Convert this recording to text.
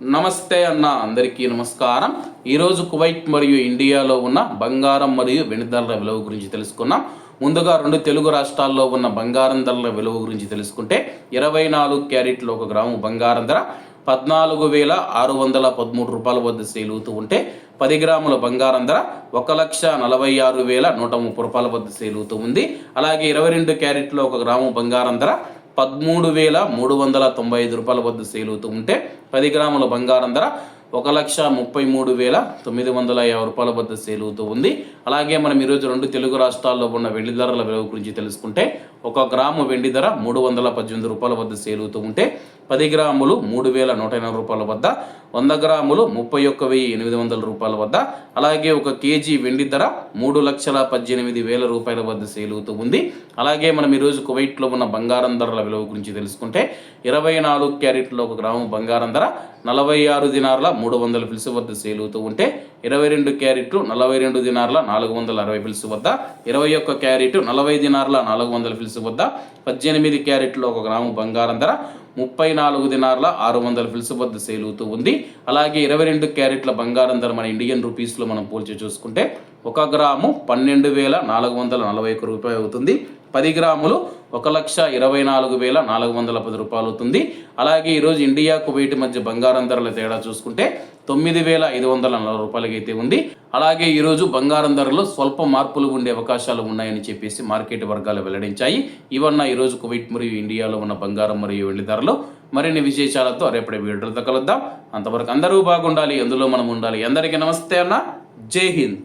నమస్తే అన్న, అందరికీ నమస్కారం. ఈరోజు కువైట్ మరియు ఇండియాలో ఉన్న బంగారం మరియు వెండి ధరల విలువ గురించి తెలుసుకున్నాం. ముందుగా రెండు తెలుగు రాష్ట్రాల్లో ఉన్న బంగారం ధరల విలువ గురించి తెలుసుకుంటే 24 క్యారెట్లు 1 గ్రాము బంగారం ధర 14,613 రూపాయల వద్ద సేల్ అవుతూ ఉంటే 10 గ్రాముల బంగారం ధర 1,46,130 రూపాయల వద్ద సేల్ అవుతూ ఉంది. అలాగే 22 క్యారెట్లో 1 గ్రాము బంగారం ధర 13,395 రూపాయల వద్ద సేల్ అవుతూ ఉంటే 10 గ్రాముల బంగారం ధర 1,33,950 రూపాయల వద్ద సేల్ అవుతూ ఉంది. అలాగే మనం ఈరోజు రెండు తెలుగు రాష్ట్రాల్లో ఉన్న వెండి ధరల విలువ గురించి తెలుసుకుంటే 1 గ్రాము వెండి ధర 318 రూపాయల వద్ద సేల్ అవుతూ ఉంటే 10 గ్రాములు 3,180 రూపాయల వద్ద, 100 గ్రాములు 31,800 రూపాయల వద్ద, అలాగే 1 కేజీ వెండి ధర 3,18,000 రూపాయల వద్ద సేల్ అవుతూ ఉంది. అలాగే మనం ఈరోజు కువైట్లో ఉన్న బంగారం ధరల విలువ గురించి తెలుసుకుంటే 24 క్యారెట్లో 1 గ్రాము బంగారం ధర 46 దినార్ల 300 ఫిల్స్ వద్ద సేల్ అవుతూ ఉంటే 22 క్యారెట్లు 42 దినార్ల 460 ఫిల్స్ వద్ద, 21 క్యారెట్ 40 దినార్ల 400 ఫిల్స్ వద్ద, 18 క్యారెట్లో 1 గ్రాము బంగారం ధర 34 దినార్ల 600 ఫిల్స్ వద్ద సేల్ అవుతూ ఉంది. అలాగే 22 క్యారెట్ల బంగారం ధర మన ఇండియన్ రూపీస్లో మనం పోల్చి చూసుకుంటే 1 గ్రాము 12,441 రూపాయలు అవుతుంది. 10 గ్రాములు 1,24,410 రూపాయలు అవుతుంది. అలాగే ఈరోజు ఇండియా కువైట్ మధ్య బంగారం ధరల తేడా చూసుకుంటే 9,540 రూపాయలకి అయితే ఉంది. అలాగే ఈరోజు బంగారం ధరలో స్వల్ప మార్పులు ఉండే అవకాశాలు ఉన్నాయని చెప్పేసి మార్కెట్ వర్గాలు వెల్లడించాయి. ఇవన్న ఈరోజు కువైట్ మరియు ఇండియాలో ఉన్న బంగారం మరియు వెండి ధరలు. మరిన్ని విశేషాలతో రేపటి వీడియోతో కలుద్దాం. అంతవరకు అందరూ బాగుండాలి, అందులో మనం ఉండాలి. అందరికీ నమస్తే అన్న, జై హింద్.